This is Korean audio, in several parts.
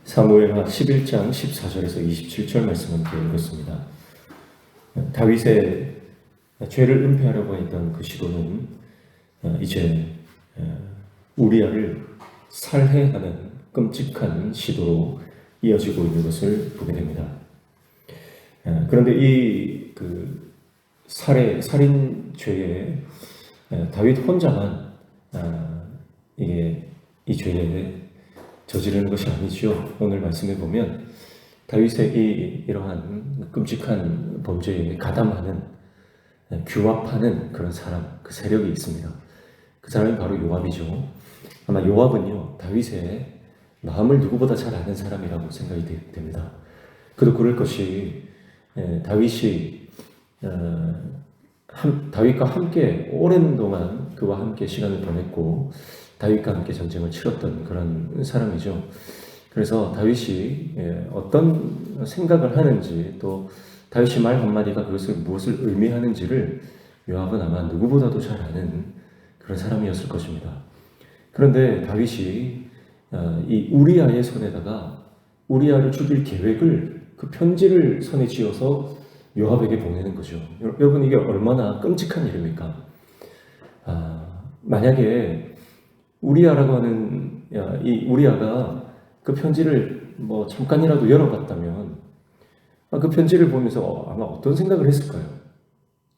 사무엘하 11장 14절에서 27절 말씀 함께 읽었습니다. 다윗의 죄를 은폐하려고 했던 그 시도는 이제 우리아를 살해하는 끔찍한 시도로 이어지고 있는 것을 보게 됩니다. 그런데 이 살인 죄에 다윗 혼자만 이 죄에 저지르는 것이 아니죠. 오늘 말씀에 보면 다윗의 이러한 끔찍한 범죄에 가담하는, 규합하는 그런 사람, 그 세력이 있습니다. 그 사람이 바로 요압이죠. 아마 요압은요, 다윗의 마음을 누구보다 잘 아는 사람이라고 생각이 됩니다. 그도 그럴 것이 다윗이 다윗과 함께 오랜 동안 그와 함께 시간을 보냈고 다윗과 함께 전쟁을 치렀던 그런 사람이죠. 그래서 다윗이 어떤 생각을 하는지, 또 다윗의 말 한마디가 그것을 무엇을 의미하는지를 요압은 아마 누구보다도 잘 아는 그런 사람이었을 것입니다. 그런데 다윗이 이 우리아의 손에다가 우리아를 죽일 계획을, 그 편지를 손에 쥐어서 요압에게 보내는 거죠. 여러분, 이게 얼마나 끔찍한 일입니까? 만약에 우리아라고 하는 이 우리아가 그 편지를 잠깐이라도 열어봤다면 그 편지를 보면서 아마 어떤 생각을 했을까요?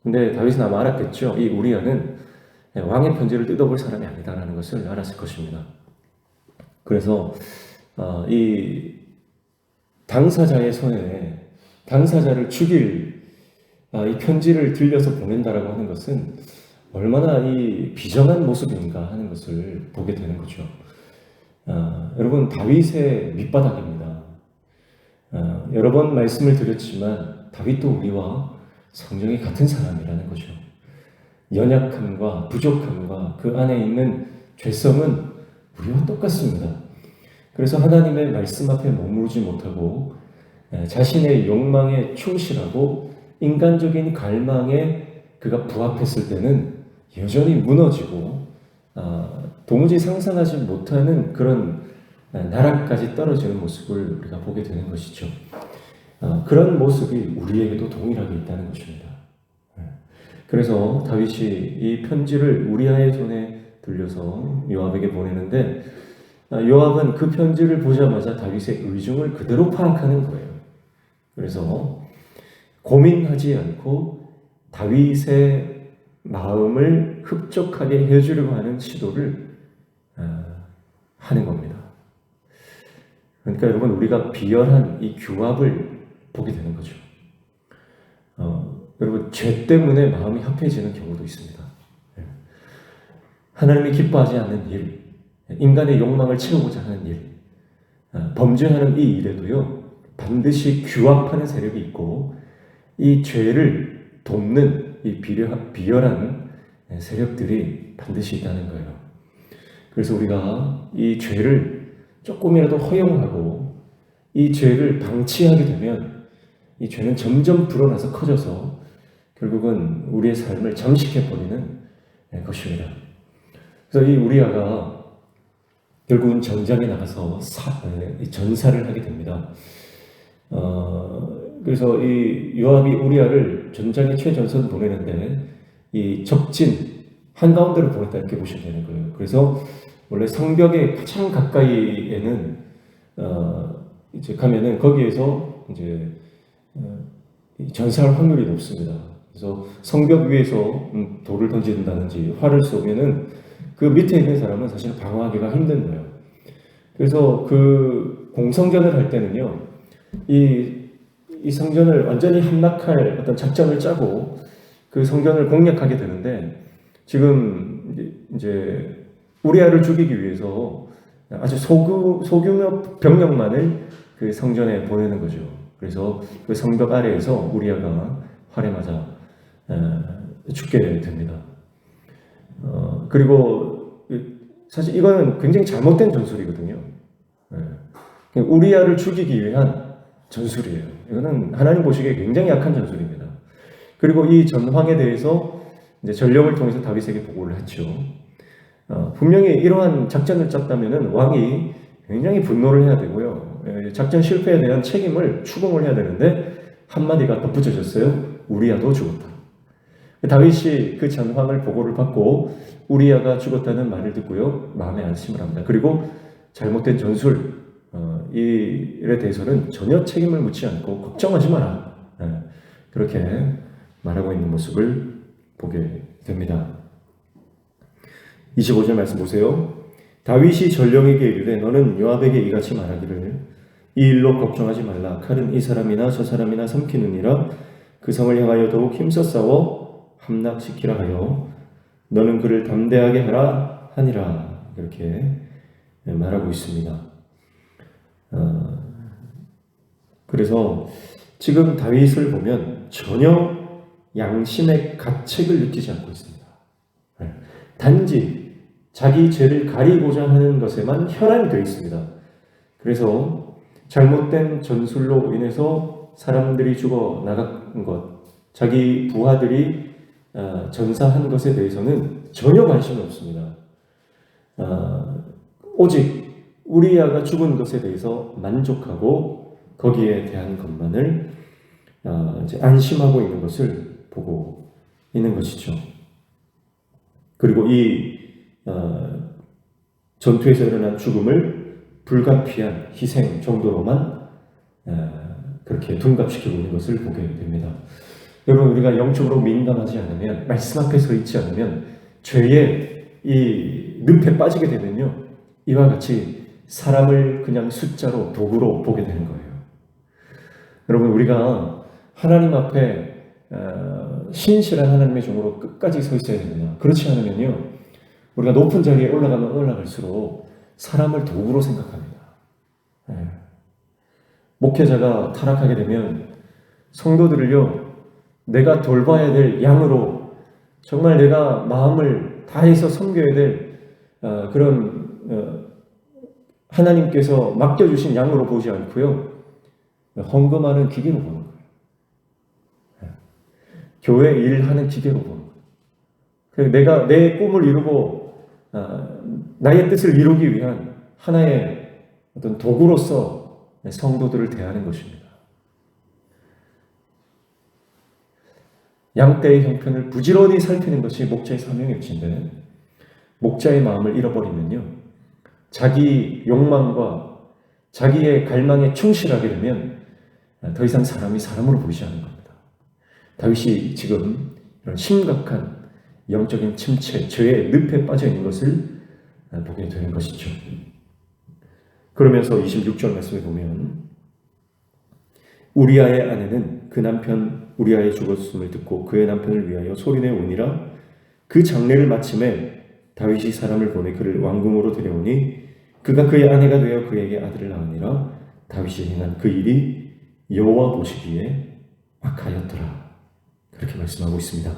근데 다윗은 아마 알았겠죠. 이 우리아는 왕의 편지를 뜯어볼 사람이 아니다라는 것을 알았을 것입니다. 그래서 이 당사자의 손에 당사자를 죽일 이 편지를 들려서 보낸다라고 하는 것은 얼마나 이 비정한 모습인가 하는 것을 보게 되는 거죠. 여러분, 다윗의 밑바닥입니다. 여러 번 말씀을 드렸지만 다윗도 우리와 성정이 같은 사람이라는 거죠. 연약함과 부족함과 그 안에 있는 죄성은 우리와 똑같습니다. 그래서 하나님의 말씀 앞에 머무르지 못하고 자신의 욕망에 충실하고 인간적인 갈망에 그가 부합했을 때는 여전히 무너지고 도무지 상상하지 못하는 그런 나락까지 떨어지는 모습을 우리가 보게 되는 것이죠. 그런 모습이 우리에게도 동일하게 있다는 것입니다. 그래서 다윗이 이 편지를 우리아의 손에 들려서 요압에게 보내는데 요압은 그 편지를 보자마자 다윗의 의중을 그대로 파악하는 거예요. 그래서 고민하지 않고 다윗의 마음을 흡족하게 해주려고 하는 시도를 하는 겁니다. 그러니까 여러분, 우리가 비열한 이 규합을 보게 되는 거죠. 여러분, 죄 때문에 마음이 합해지는 경우도 있습니다. 하나님이 기뻐하지 않는 일, 인간의 욕망을 채우고자 하는 일, 범죄하는 이 일에도요, 반드시 규합하는 세력이 있고 이 죄를 돕는 이 비열한 세력들이 반드시 있다는 거예요. 그래서 우리가 이 죄를 조금이라도 허용하고 이 죄를 방치하게 되면 이 죄는 점점 불어나서 커져서 결국은 우리의 삶을 잠식해버리는 것입니다. 그래서 이 우리아가 결국은 전장에 나가서 전사를 하게 됩니다. 그래서 이 요압이 우리아를 전장에 최전선 보내는데 이 적진 한가운데로 보냈다, 이렇게 보시면 되는 거예요. 그래서 원래 성벽에 가장 가까이에는 이제 가면은 거기에서 이제 전사할 확률이 높습니다. 그래서 성벽 위에서 돌을 던진다든지 활을 쏘면은 그 밑에 있는 사람은 사실 방어하기가 힘든 거예요. 그래서 그 공성전을 할 때는요, 이 성전을 완전히 함락할 어떤 작전을 짜고 그 성전을 공략하게 되는데, 지금 이제 우리아를 죽이기 위해서 아주 소규모 병력만을 그 성전에 보내는 거죠. 그래서 그 성벽 아래에서 우리아가 활에 맞아 죽게 됩니다. 그리고 사실 이거는 굉장히 잘못된 전술이거든요. 우리아를 죽이기 위한 전술이에요. 이거는 하나님 보시기에 굉장히 약한 전술입니다. 그리고 이 전황에 대해서 이제 전령을 통해서 다윗에게 보고를 했죠. 분명히 이러한 작전을 짰다면은 왕이 굉장히 분노를 해야 되고요. 작전 실패에 대한 책임을 추궁을 해야 되는데 한마디가 덧붙여졌어요. 우리야도 죽었다. 다윗이 그 전황을 보고를 받고 우리야가 죽었다는 말을 듣고요. 마음에 안심을 합니다. 그리고 잘못된 전술 일에 대해서는 전혀 책임을 묻지 않고 걱정하지 마라. 그렇게 말하고 있는 모습을 보게 됩니다. 25절 말씀 보세요. 다윗이 전령에게 이르되 너는 요압에게 이같이 말하기를 이 일로 걱정하지 말라. 칼은 이 사람이나 저 사람이나 삼키느니라. 그 성을 향하여 더욱 힘써 싸워 함락시키라 하여 너는 그를 담대하게 하라 하니라. 이렇게 말하고 있습니다. 그래서 지금 다윗을 보면 전혀 양심의 가책을 느끼지 않고 있습니다. 단지 자기 죄를 가리고자 하는 것에만 혈안이 되어 있습니다. 그래서 잘못된 전술로 인해서 사람들이 죽어 나간 것, 자기 부하들이 전사한 것에 대해서는 전혀 관심이 없습니다. 오직 우리야가 죽은 것에 대해서 만족하고 거기에 대한 것만을 이제 안심하고 있는 것을 보고 있는 것이죠. 그리고 이 전투에서 일어난 죽음을 불가피한 희생 정도로만 그렇게 둔갑시키고 있는 것을 보게 됩니다. 여러분, 우리가 영적으로 민감하지 않으면, 말씀 앞에 서 있지 않으면 죄의 이 늪에 빠지게 되면요, 이와 같이 사람을 그냥 숫자로, 도구로 보게 되는 거예요. 여러분, 우리가 하나님 앞에 신실한 하나님의 종으로 끝까지 서 있어야 됩니다. 그렇지 않으면요, 우리가 높은 자리에 올라가면 올라갈수록 사람을 도구로 생각합니다. 목회자가 타락하게 되면 성도들을요, 내가 돌봐야 될 양으로, 정말 내가 마음을 다해서 섬겨야 될 그런 하나님께서 맡겨주신 양으로 보지 않고요, 헌금하는 기계로 보는 거예요. 교회 일하는 기계로 보는 거예요. 내가 내 꿈을 이루고 나의 뜻을 이루기 위한 하나의 어떤 도구로서 성도들을 대하는 것입니다. 양떼의 형편을 부지런히 살피는 것이 목자의 사명일진데, 목자의 마음을 잃어버리면요, 자기 욕망과 자기의 갈망에 충실하게 되면 더 이상 사람이 사람으로 보이지 않는 겁니다. 다윗이 지금 이런 심각한 영적인 침체, 죄의 늪에 빠져 있는 것을 보게 되는 것이죠. 그러면서 26절 말씀에 보면 우리아의 아내는 그 남편 우리아의 죽었음을 듣고 그의 남편을 위하여 소리내 우니라. 그 장례를 마침에 다윗이 사람을 보내 그를 왕궁으로 데려오니 그가 그의 아내가 되어 그에게 아들을 낳으니라. 다윗이 행한 그 일이 여호와 보시기에 악하였더라. 그렇게 말씀하고 있습니다.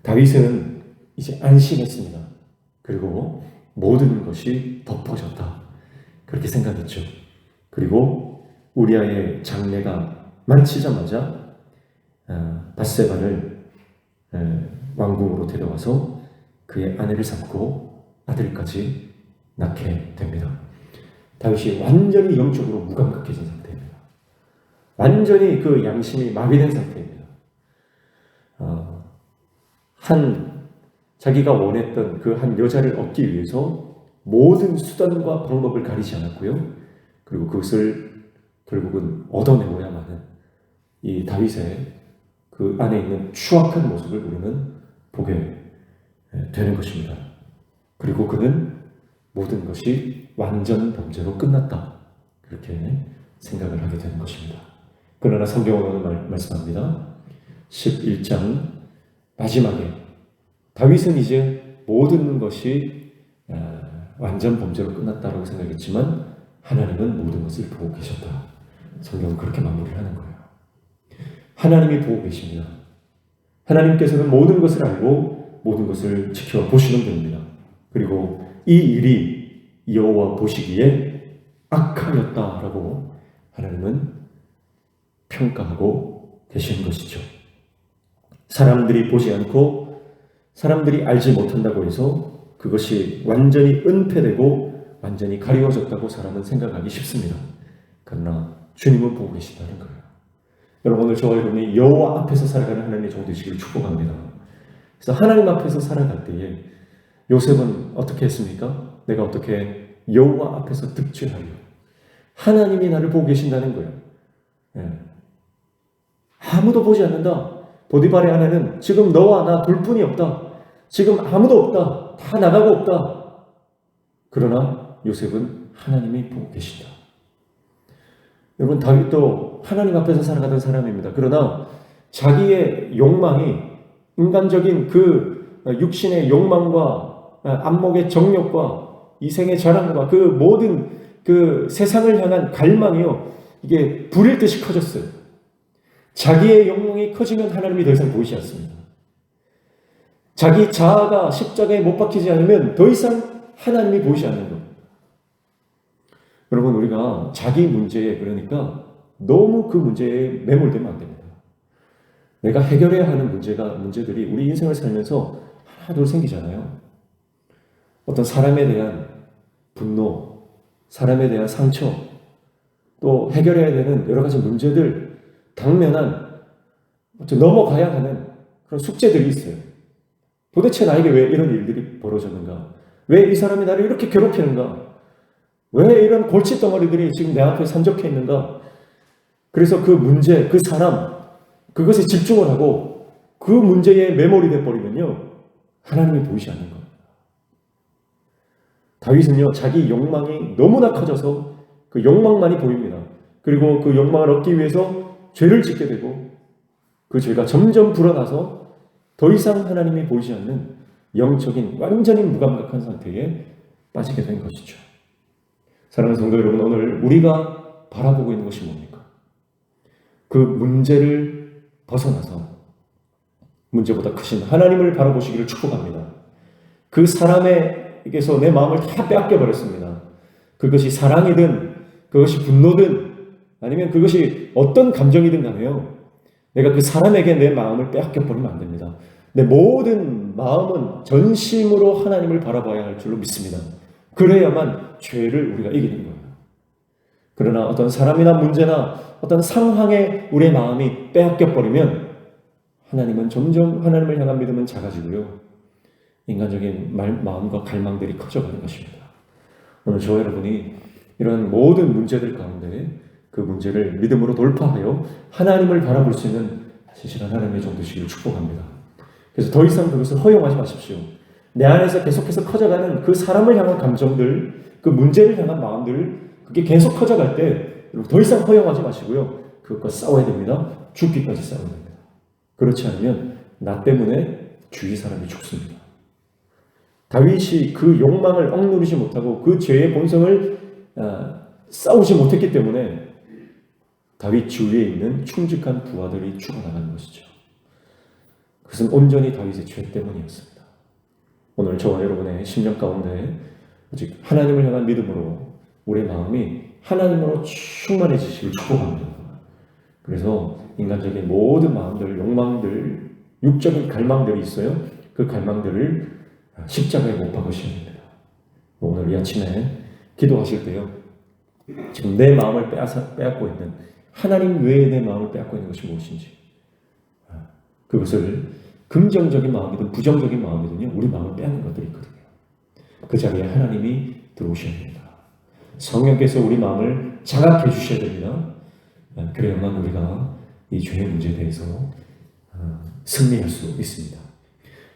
다윗은 이제 안심했습니다. 그리고 모든 것이 덮어졌다, 그렇게 생각했죠. 그리고 우리아의 장례가 마치자마자 밧세바를 왕궁으로 데려와서 그의 아내를 삼고 아들까지 낳게 됩니다. 다윗이 완전히 영적으로 무감각해진 상태입니다. 완전히 그 양심이 마비된 상태입니다. 자기가 원했던 그 한 여자를 얻기 위해서 모든 수단과 방법을 가리지 않았고요. 그리고 그것을 결국은 얻어내고야만 하는 이 다윗의 그 안에 있는 추악한 모습을 우리는 보게 되는 것입니다. 그리고 그는 모든 것이 완전 범죄로 끝났다, 그렇게 생각을 하게 되는 것입니다. 그러나 성경은 말씀합니다. 11장 마지막에 다윗은 이제 모든 것이 완전 범죄로 끝났다라고 생각했지만 하나님은 모든 것을 보고 계셨다. 성경은 그렇게 마무리를 하는 거예요. 하나님이 보고 계십니다. 하나님께서는 모든 것을 알고 모든 것을 지켜보시는 분입니다. 그리고 이 일이 여호와 보시기에 악하였다라고 하나님은 평가하고 계시는 것이죠. 사람들이 보지 않고 사람들이 알지 못한다고 해서 그것이 완전히 은폐되고 완전히 가리워졌다고 사람은 생각하기 쉽습니다. 그러나 주님은 보고 계시다는 거예요. 여러분, 오늘 저와 여러분이 여호와 앞에서 살아가는 하나님의 종 되시기를 축복합니다. 그래서 하나님 앞에서 살아갈 때에 요셉은 어떻게 했습니까? 내가 어떻게 여호와 앞에서 득죄하려, 하나님이 나를 보고 계신다는 거예요. 아무도 보지 않는다. 보디발의 아내는 지금 너와 나 둘뿐이 없다. 지금 아무도 없다. 다 나가고 없다. 그러나 요셉은 하나님이 보고 계신다. 여러분, 다윗도 하나님 앞에서 살아가던 사람입니다. 그러나 자기의 욕망이, 인간적인 그 육신의 욕망과 안목의 정욕과 이생의 자랑과 그 모든 그 세상을 향한 갈망이요, 이게 불일 듯이 커졌어요. 자기의 욕망이 커지면 하나님이 더 이상 보이지 않습니다. 자기 자아가 십자가에 못 박히지 않으면 더 이상 하나님이 보이지 않는 것. 여러분, 우리가 자기 문제에, 그러니까 너무 그 문제에 매몰되면 안 됩니다. 내가 해결해야 하는 문제들이 우리 인생을 살면서 하나 둘 생기잖아요. 어떤 사람에 대한 분노, 사람에 대한 상처, 또 해결해야 되는 여러 가지 문제들, 당면한 넘어가야 하는 그런 숙제들이 있어요. 도대체 나에게 왜 이런 일들이 벌어졌는가? 왜 이 사람이 나를 이렇게 괴롭히는가? 왜 이런 골칫덩어리들이 지금 내 앞에 산적해 있는가? 그래서 그 문제, 그 사람, 그것에 집중을 하고 그 문제에 매몰이 돼버리면요, 하나님이 보이지 않는 겁니다. 다윗은요, 자기 욕망이 너무나 커져서 그 욕망만이 보입니다. 그리고 그 욕망을 얻기 위해서 죄를 짓게 되고 그 죄가 점점 불어나서 더 이상 하나님이 보이지 않는 영적인 완전히 무감각한 상태에 빠지게 된 것이죠. 사랑하는 성도 여러분, 오늘 우리가 바라보고 있는 것이 뭡니까? 그 문제를 벗어나서 문제보다 크신 하나님을 바라보시기를 축복합니다. 그 사람에게서 내 마음을 다 빼앗겨버렸습니다. 그것이 사랑이든 그것이 분노든 아니면 그것이 어떤 감정이든 간에요, 내가 그 사람에게 내 마음을 빼앗겨버리면 안 됩니다. 내 모든 마음은 전심으로 하나님을 바라봐야 할 줄로 믿습니다. 그래야만 죄를 우리가 이기는 거예요. 그러나 어떤 사람이나 문제나 어떤 상황에 우리의 마음이 빼앗겨버리면 하나님은 점점 하나님을 향한 믿음은 작아지고요, 인간적인 마음과 갈망들이 커져가는 것입니다. 오늘 저와 여러분이 이런 모든 문제들 가운데 그 문제를 믿음으로 돌파하여 하나님을 바라볼 수 있는 진실한 하나님의 종 되시기를 축복합니다. 그래서 더 이상 그것을 허용하지 마십시오. 내 안에서 계속해서 커져가는 그 사람을 향한 감정들, 그 문제를 향한 마음들, 그게 계속 커져갈 때 더 이상 허용하지 마시고요, 그것과 싸워야 됩니다. 죽기까지 싸워야 됩니다. 그렇지 않으면 나 때문에 주위 사람이 죽습니다. 다윗이 그 욕망을 억누르지 못하고 그 죄의 본성을 싸우지 못했기 때문에 다윗 주위에 있는 충직한 부하들이 죽어나가는 것이죠. 그것은 온전히 다윗의 죄 때문이었습니다. 오늘 저와 여러분의 심령 가운데 오직 하나님을 향한 믿음으로 우리의 마음이 하나님으로 충만해지시길 축복합니다. 그래서 인간적인 모든 마음들, 욕망들, 육적인 갈망들이 있어요. 그 갈망들을 십자가에 못 박으셔야 됩니다. 오늘 이 아침에 기도하실 때요, 지금 내 마음을 빼앗고 있는, 하나님 외에 내 마음을 빼앗고 있는 것이 무엇인지, 그것을 긍정적인 마음이든 부정적인 마음이든요, 우리 마음을 빼앗는 것들이 있거든요. 그 자리에 하나님이 들어오셔야 됩니다. 성령께서 우리 마음을 장악해 주셔야 됩니다. 그래야만 우리가 이 죄의 문제에 대해서 승리할 수 있습니다.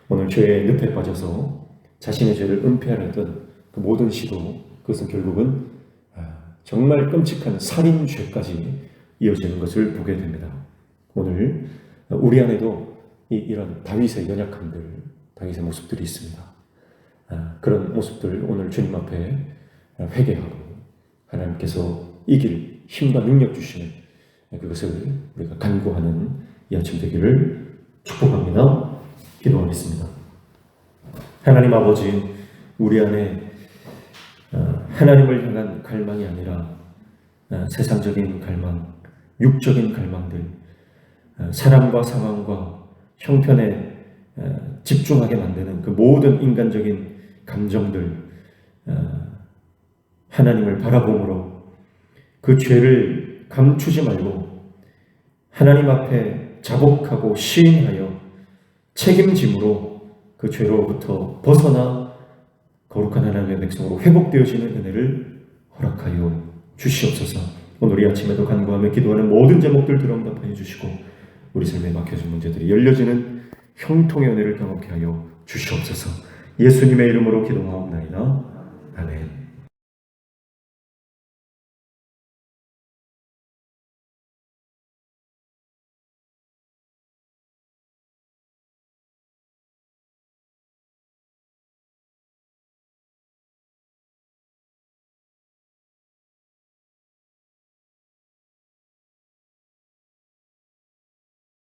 오늘 죄의 늪에 빠져서 자신의 죄를 은폐하려 했던 그 모든 시도, 그것은 결국은 정말 끔찍한 살인죄까지 이어지는 것을 보게 됩니다. 오늘 우리 안에도 이런 다윗의 연약함들, 다윗의 모습들이 있습니다. 그런 모습들 오늘 주님 앞에 회개하고 하나님께서 이길 힘과 능력 주시는 그것을 우리가 간구하는 이 아침 되기를 축복합니다. 기도하겠습니다. 하나님 아버지, 우리 안에 하나님을 향한 갈망이 아니라 세상적인 갈망, 육적인 갈망들, 사람과 상황과 형편에 집중하게 만드는 그 모든 인간적인 감정들, 하나님을 바라봄으로 그 죄를 감추지 말고 하나님 앞에 자복하고 시인하여 책임짐으로 그 죄로부터 벗어나 거룩한 하나님의 백성으로 회복되어지는 은혜를 허락하여 주시옵소서. 오늘 이 아침에도 간구하며 기도하는 모든 제목들 들응답하여 주시고 우리 삶에 막혀진 문제들이 열려지는 형통의 은혜를 경험케 하여 주시옵소서. 예수님의 이름으로 기도하옵나이다. 아멘.